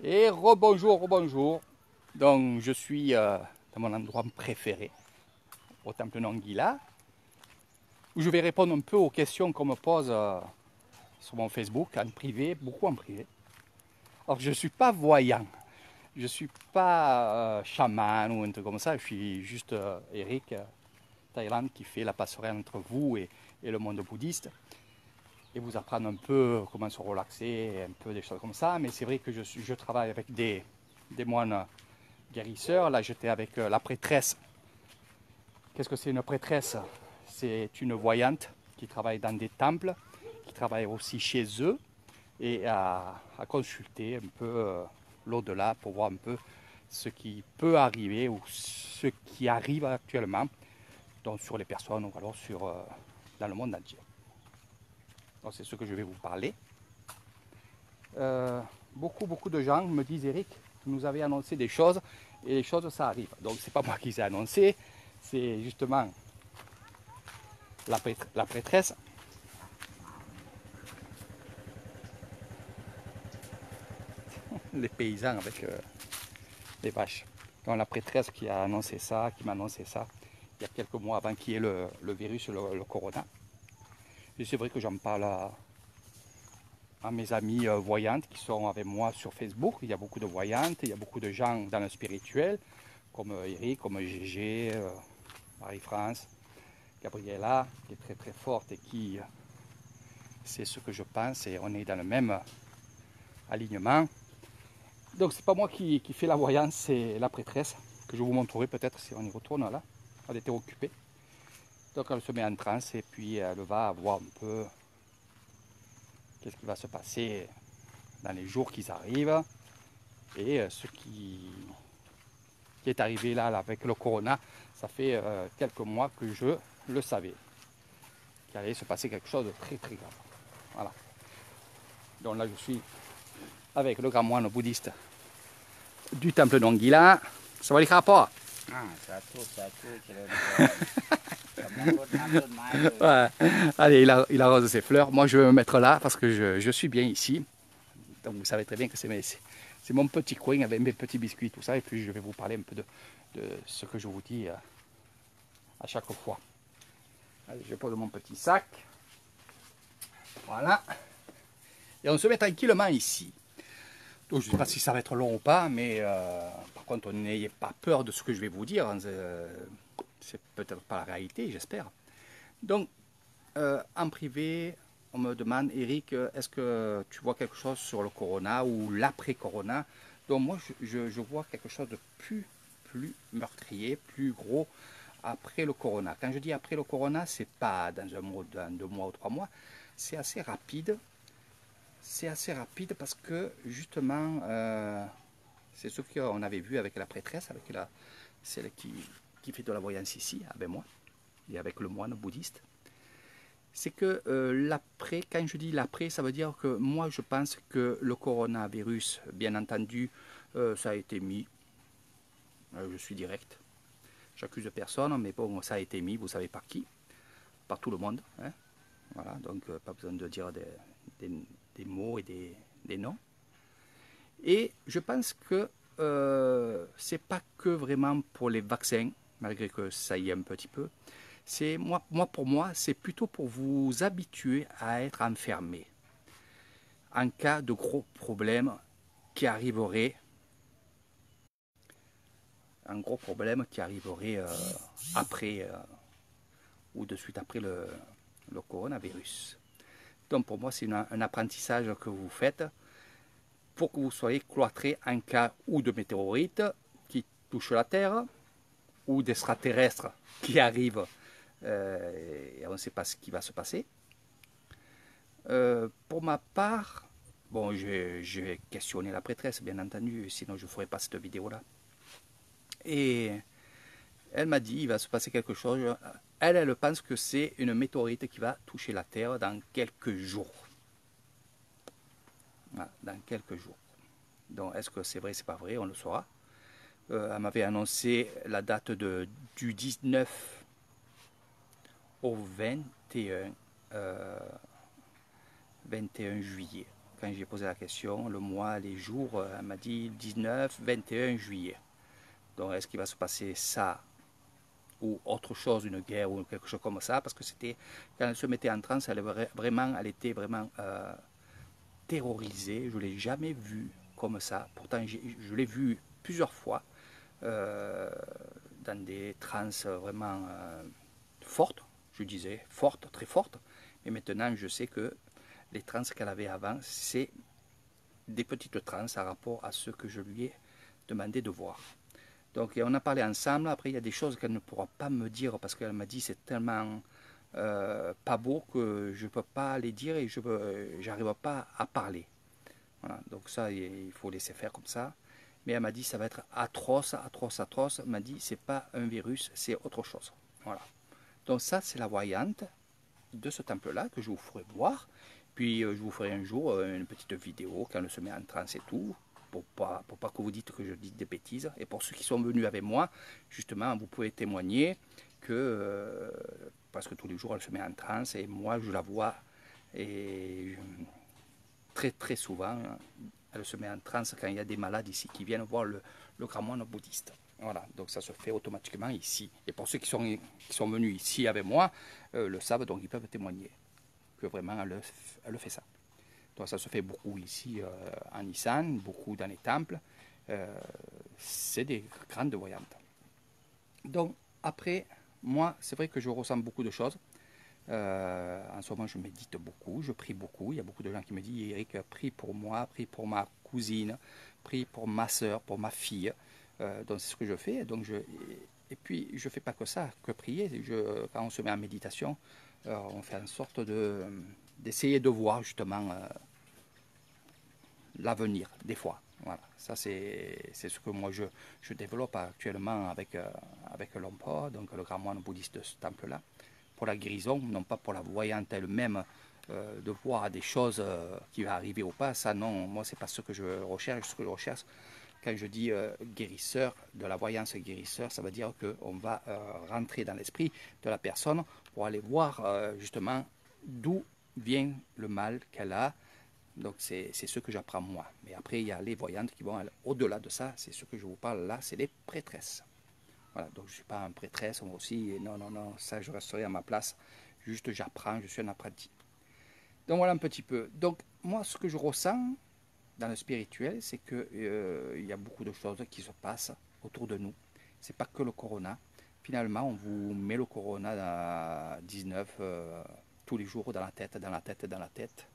Et rebonjour, rebonjour. Donc je suis dans mon endroit préféré, au Temple Nangila, où je vais répondre un peu aux questions qu'on me pose sur mon Facebook, en privé, beaucoup en privé. Alors je ne suis pas voyant, je ne suis pas chaman ou un truc comme ça, je suis juste Eric, Thaïlande, qui fait la passerelle entre vous et le monde bouddhiste. Et vous apprendre un peu comment se relaxer, un peu des choses comme ça. Mais c'est vrai que je travaille avec des moines guérisseurs. Là, j'étais avec la prêtresse. Qu'est-ce que c'est une prêtresse? C'est une voyante qui travaille dans des temples, qui travaille aussi chez eux et à consulter un peu l'au-delà pour voir un peu ce qui peut arriver ou ce qui arrive actuellement donc sur les personnes ou alors dans le monde entier. Donc c'est ce que je vais vous parler. Beaucoup de gens me disent Eric, vous nous avez annoncé des choses et les choses ça arrive. Donc c'est pas moi qui les ai annoncées, c'est justement la prêtresse. Les paysans avec les vaches. Donc la prêtresse qui a annoncé ça, qui m'a annoncé ça il y a quelques mois avant qu'il y ait le virus, le corona. Et c'est vrai que j'en parle à mes amis voyantes qui sont avec moi sur Facebook. Il y a beaucoup de voyantes, il y a beaucoup de gens dans le spirituel, comme Eric, comme Gégé, Marie-France, Gabriella, qui est très très forte et qui c'est ce que je pense et on est dans le même alignement. Donc c'est pas moi qui fais la voyance, c'est la prêtresse que je vous montrerai peut-être si on y retourne là. Elle était occupée. Donc elle se met en transe et puis elle va voir un peu qu'est-ce qui va se passer dans les jours qui arrivent et ce qui est arrivé là avec le corona. Ça fait quelques mois que je le savais qu'il allait se passer quelque chose de très très grave. Voilà. Donc là je suis avec le grand moine bouddhiste du temple d'Ongila. Ça va les rapports. สาธุสาธุเจริญพรกำลังรดน้ำต้นไม้เลย Ouais. Allez, il arrose ses fleurs. Moi, je vais me mettre là parce que je suis bien ici. Donc, vous savez très bien que c'est mon petit coin avec mes petits biscuits, tout ça. Et puis, je vais vous parler un peu de ce que je vous dis à chaque fois. Allez, je pose mon petit sac. Voilà. Et on se met tranquillement ici. Donc, je ne sais pas si ça va être long ou pas, mais par contre, n'ayez pas peur de ce que je vais vous dire. C'est peut-être pas la réalité, j'espère. Donc, en privé, on me demande, Eric, est-ce que tu vois quelque chose sur le corona ou l'après-corona? Donc moi, je vois quelque chose de plus meurtrier, plus gros après le corona. Quand je dis après le corona, c'est pas dans un mois, dans 2 mois ou 3 mois, c'est assez rapide. C'est assez rapide parce que justement, c'est ce qu'on avait vu avec la prêtresse, avec celle qui fait de la voyance ici, avec moi, et avec le moine bouddhiste. C'est que l'après, quand je dis l'après, ça veut dire que moi je pense que le coronavirus, bien entendu, ça a été mis, je suis direct, j'accuse personne, mais bon, ça a été mis, vous savez par qui? Par tout le monde. Hein, voilà, donc pas besoin de dire des mots et des noms. Et je pense que c'est pas que vraiment pour les vaccins, malgré que ça y est un petit peu. C'est pour moi, c'est plutôt pour vous habituer à être enfermé en cas de gros problème qui arriverait, après ou de suite après le coronavirus. Donc pour moi, c'est un apprentissage que vous faites pour que vous soyez cloîtré en cas ou de météorites qui touchent la Terre ou d'extraterrestres qui arrivent et on ne sait pas ce qui va se passer. Pour ma part, bon, je vais questionner la prêtresse, bien entendu, sinon je ne ferai pas cette vidéo-là. Et elle m'a dit, il va se passer quelque chose. Elle pense que c'est une météorite qui va toucher la Terre dans quelques jours. Voilà, dans quelques jours. Donc, est-ce que c'est vrai, c'est pas vrai, on le saura. Elle m'avait annoncé la date du 19 au 21 juillet, quand j'ai posé la question, le mois, les jours, elle m'a dit 19, 21 juillet. Donc est-ce qu'il va se passer ça ou autre chose, une guerre ou quelque chose comme ça, parce que c'était, quand elle se mettait en transe, elle était vraiment terrorisée. Je ne l'ai jamais vue comme ça. Pourtant, je l'ai vue plusieurs fois dans des transes vraiment fortes, je disais, fortes, très fortes. Mais maintenant, je sais que les transes qu'elle avait avant, c'est des petites transes par rapport à ce que je lui ai demandé de voir. Donc on a parlé ensemble, après il y a des choses qu'elle ne pourra pas me dire parce qu'elle m'a dit c'est tellement pas beau que je ne peux pas les dire et je n'arrive pas à parler. Voilà, donc ça il faut laisser faire comme ça. Mais elle m'a dit ça va être atroce, atroce, atroce. Elle m'a dit c'est pas un virus, c'est autre chose. Voilà. Donc ça c'est la voyante de ce temple-là que je vous ferai voir. Puis je vous ferai un jour une petite vidéo quand elle se met en transe et tout, pour pas que vous dites que je dis des bêtises. Et pour ceux qui sont venus avec moi, justement, vous pouvez témoigner que, parce que tous les jours elle se met en transe et moi je la vois et très très souvent, elle se met en transe quand il y a des malades ici qui viennent voir le grand moine bouddhiste. Voilà, donc ça se fait automatiquement ici. Et pour ceux qui sont venus ici avec moi, le savent, donc ils peuvent témoigner que vraiment elle fait ça. Donc ça se fait beaucoup ici en Isan, beaucoup dans les temples. C'est des grandes voyantes. Donc après, moi, c'est vrai que je ressens beaucoup de choses. En ce moment, je médite beaucoup, je prie beaucoup. Il y a beaucoup de gens qui me disent, Eric, prie pour moi, prie pour ma cousine, prie pour ma soeur, pour ma fille. Donc c'est ce que je fais. Donc et puis, je ne fais pas que ça, que prier. Quand on se met en méditation, on fait en sorte d'essayer de voir justement l'avenir, des fois. Voilà. Ça, c'est ce que moi, je développe actuellement avec Lompo, donc le grand moine bouddhiste de ce temple-là, pour la guérison, non pas pour la voyante elle-même, de voir des choses qui vont arriver ou pas. Ça, non, moi, c'est pas ce que je recherche. Ce que je recherche, quand je dis guérisseur, de la voyance guérisseur, ça veut dire qu'on va rentrer dans l'esprit de la personne pour aller voir justement d'où vient le mal qu'elle a. Donc c'est ce que j'apprends moi. Mais après, il y a les voyantes qui vont au-delà de ça. C'est ce que je vous parle là, c'est les prêtresses. Voilà, donc je ne suis pas un prêtresse, moi aussi. Non, non, non, ça je resterai à ma place. Juste j'apprends, je suis un apprenti. Donc voilà un petit peu. Donc moi, ce que je ressens dans le spirituel, c'est qu'il y a beaucoup de choses qui se passent autour de nous. C'est pas que le corona. Finalement, on vous met le corona à 19 tous les jours dans la tête, dans la tête, dans la tête.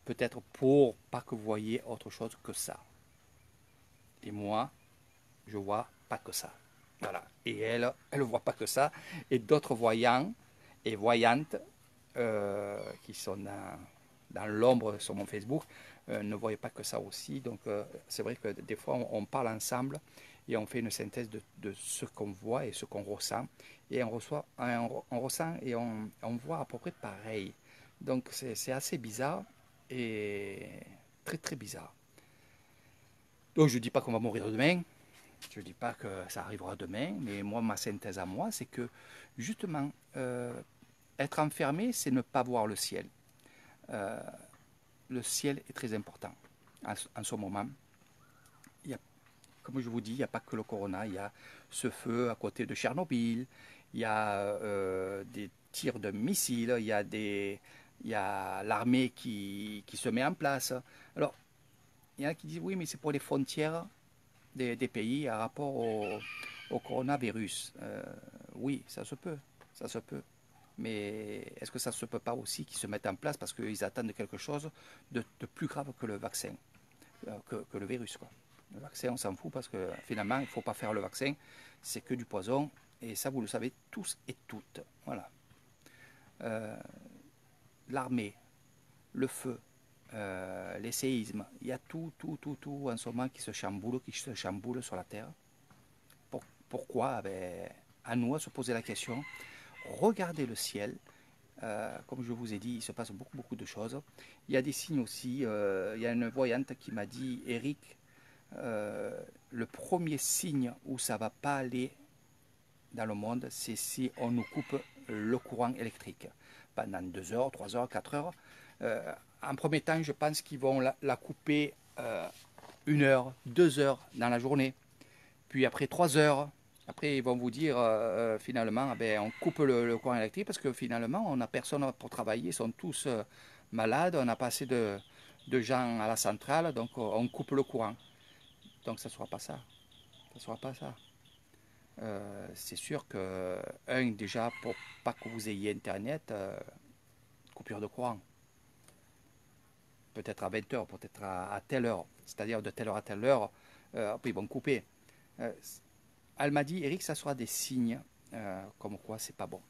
Peut-être pour pas que vous voyez autre chose que ça. Et moi, je vois pas que ça. Voilà. Et elle ne voit pas que ça. Et d'autres voyants et voyantes qui sont dans l'ombre sur mon Facebook ne voyaient pas que ça aussi. Donc c'est vrai que des fois on parle ensemble et on fait une synthèse de ce qu'on voit et ce qu'on ressent. Et on ressent et on voit à peu près pareil. Donc c'est assez bizarre et très très bizarre. Donc je ne dis pas qu'on va mourir demain, je ne dis pas que ça arrivera demain, mais moi ma synthèse à moi c'est que justement être enfermé c'est ne pas voir le ciel. Le ciel est très important en ce moment. Il y a, comme je vous dis, il n'y a pas que le corona, il y a ce feu à côté de Tchernobyl, il y a des tirs de missiles, il y a l'armée qui se met en place. Alors, il y en a qui disent oui, mais c'est pour les frontières des pays à rapport au coronavirus. Oui, ça se peut, ça se peut. Mais est-ce que ça ne se peut pas aussi qu'ils se mettent en place parce qu'ils attendent quelque chose de plus grave que le vaccin, que le virus, quoi. Le vaccin, on s'en fout parce que finalement, il ne faut pas faire le vaccin, c'est que du poison. Et ça, vous le savez tous et toutes. Voilà. L'armée, le feu, les séismes, il y a tout en ce moment qui se chamboule sur la Terre. Pourquoi? Ben, à nous à se poser la question. Regardez le ciel. Comme je vous ai dit, il se passe beaucoup de choses. Il y a des signes aussi. Il y a une voyante qui m'a dit, Eric, le premier signe où ça ne va pas aller dans le monde, c'est si on nous coupe le courant électrique pendant 2 heures, 3 heures, 4 heures. en premier temps, je pense qu'ils vont la couper 1 heure, 2 heures dans la journée. Puis après 3 heures, après ils vont vous dire finalement, ben, on coupe le courant électrique parce que finalement, on n'a personne pour travailler, ils sont tous malades, on n'a pas assez de gens à la centrale, donc on coupe le courant. Donc ça ne sera pas ça. Ça ne sera pas ça. C'est sûr que, déjà, pour pas que vous ayez Internet, coupure de courant. Peut-être à 20 heures, peut-être à telle heure. C'est-à-dire de telle heure à telle heure, après ils vont couper. Euh, Elle m'a dit, Eric, ça sera des signes comme quoi c'est pas bon.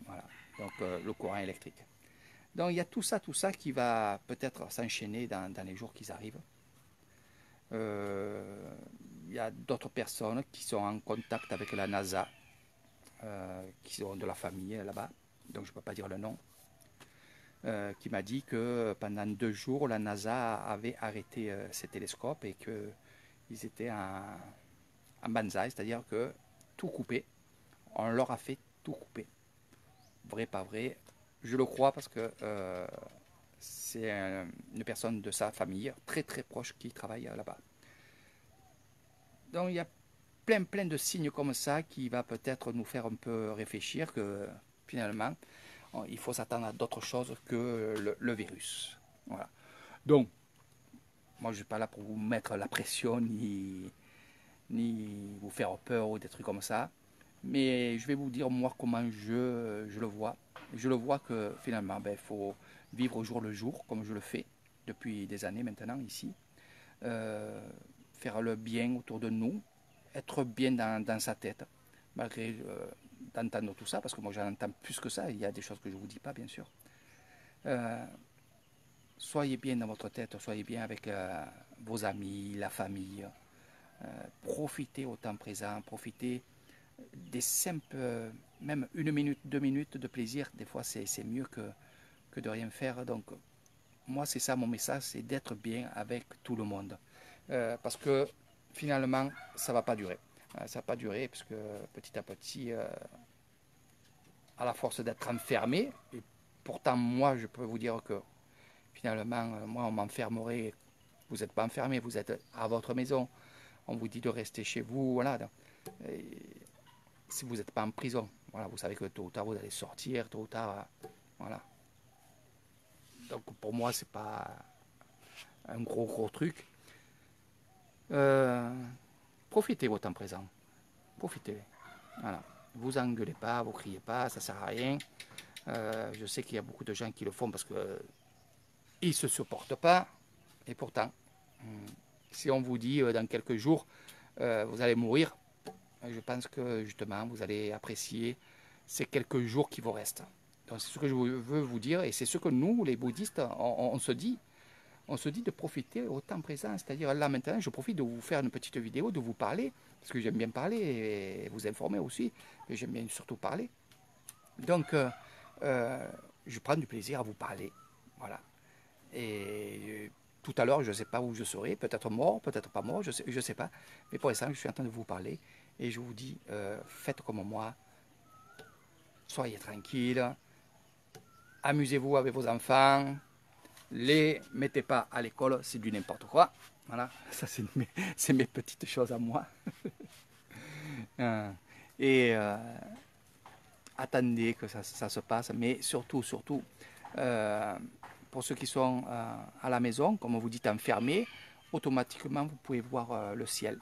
Voilà. Donc le courant électrique. Donc il y a tout ça qui va peut-être s'enchaîner dans les jours qui arrivent. Il y a d'autres personnes qui sont en contact avec la NASA, qui sont de la famille là-bas, donc je ne peux pas dire le nom, qui m'a dit que pendant 2 jours, la NASA avait arrêté ses télescopes et qu'ils étaient en banzai, c'est-à-dire que tout coupé, on leur a fait tout couper. Vrai, pas vrai, je le crois parce que c'est une personne de sa famille très très proche qui travaille là-bas. Donc il y a plein de signes comme ça qui va peut-être nous faire un peu réfléchir que finalement il faut s'attendre à d'autres choses que le virus. Voilà. Donc moi je ne suis pas là pour vous mettre la pression ni vous faire peur ou des trucs comme ça. Mais je vais vous dire moi comment je le vois. Je le vois que finalement il faut vivre au jour le jour comme je le fais depuis des années maintenant ici. Euh, Faire le bien autour de nous, être bien dans sa tête, malgré d'entendre tout ça, parce que moi j'en entends plus que ça, il y a des choses que je ne vous dis pas bien sûr. Euh, Soyez bien dans votre tête, soyez bien avec vos amis, la famille, profitez au temps présent, profitez des simples, même 1 minute, 2 minutes de plaisir, des fois c'est mieux que de rien faire. Donc moi c'est ça mon message, c'est d'être bien avec tout le monde. Parce que finalement ça ne va pas durer. Ça ne va pas durer parce que petit à petit, à la force d'être enfermé, et pourtant moi je peux vous dire que finalement moi on m'enfermerait, vous n'êtes pas enfermé, vous êtes à votre maison, on vous dit de rester chez vous, voilà. Et si vous n'êtes pas en prison, voilà, vous savez que tôt ou tard vous allez sortir, tôt ou tard, voilà. Donc pour moi c'est pas un gros truc. Euh, Profitez votre temps présent, profitez. Voilà. Vous engueulez pas, vous criez pas, ça sert à rien. Je sais qu'il y a beaucoup de gens qui le font parce que ils se supportent pas. Et pourtant, si on vous dit dans quelques jours vous allez mourir, je pense que justement vous allez apprécier ces quelques jours qui vous restent. Donc c'est ce que je veux vous dire et c'est ce que nous, les bouddhistes, on se dit. On se dit de profiter au temps présent. C'est-à-dire là maintenant, je profite de vous faire une petite vidéo, de vous parler, parce que j'aime bien parler et vous informer aussi, mais j'aime bien surtout parler. Donc, je prends du plaisir à vous parler. Voilà. Et tout à l'heure, je ne sais pas où je serai, peut-être mort, peut-être pas mort, je sais pas. Mais pour l'instant, je suis en train de vous parler et je vous dis, faites comme moi, soyez tranquille, amusez-vous avec vos enfants, les mettez pas à l'école, c'est du n'importe quoi. Voilà, ça c'est mes petites choses à moi. Et attendez que ça se passe, mais surtout, euh, pour ceux qui sont à la maison, comme vous dites enfermés, automatiquement vous pouvez voir le ciel.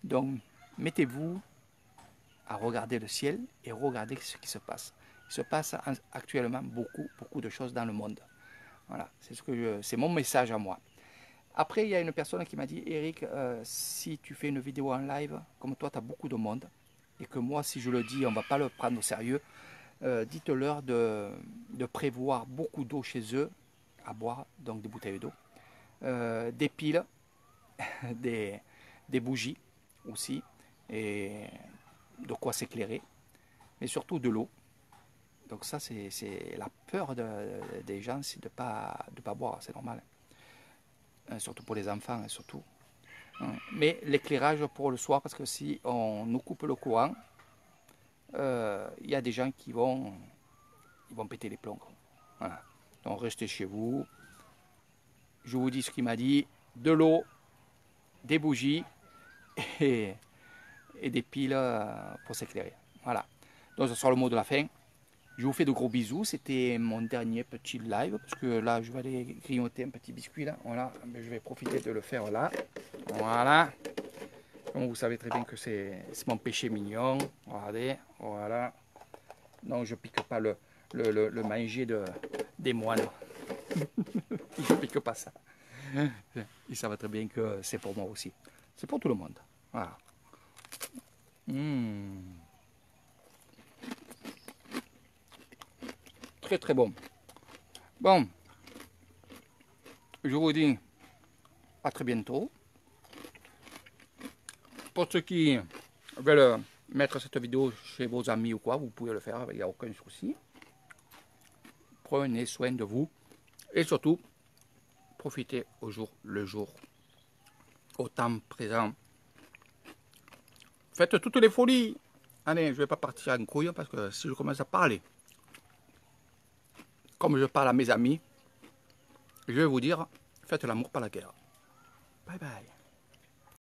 Donc mettez-vous à regarder le ciel et regardez ce qui se passe. Il se passe actuellement beaucoup de choses dans le monde. Voilà, c'est mon message à moi. Après, il y a une personne qui m'a dit, Eric, si tu fais une vidéo en live, comme toi, tu as beaucoup de monde, et que moi, si je le dis, on ne va pas le prendre au sérieux, dites-leur de prévoir beaucoup d'eau chez eux, à boire, donc des bouteilles d'eau, des piles, des, des bougies aussi, et de quoi s'éclairer, mais surtout de l'eau. Donc ça, c'est la peur des gens, c'est de pas boire, c'est normal. Surtout pour les enfants, surtout. Mais l'éclairage pour le soir, parce que si on nous coupe le courant, il y a des gens ils vont péter les plombs. Voilà. Donc restez chez vous, je vous dis ce qu'il m'a dit, de l'eau, des bougies et des piles pour s'éclairer. Voilà. Donc ce sera le mot de la fin. Je vous fais de gros bisous. C'était mon dernier petit live parce que là, je vais aller grignoter un petit biscuit là. Voilà. Mais je vais profiter de le faire là. Voilà. Donc vous savez très bien que c'est mon péché mignon. Regardez. Voilà. Donc je pique pas le manger des moines. Je pique pas ça. Ils savent très bien que c'est pour moi aussi. C'est pour tout le monde. Voilà. Très très bon. Bon, je vous dis à très bientôt. Pour ceux qui veulent mettre cette vidéo chez vos amis ou quoi, vous pouvez le faire, il n'y a aucun souci. Prenez soin de vous et surtout, profitez au jour le jour, au temps présent. Faites toutes les folies. Allez, je ne vais pas partir en couille parce que si je commence à parler, comme je parle à mes amis, je vais vous dire, faites l'amour, pas la guerre. Bye bye.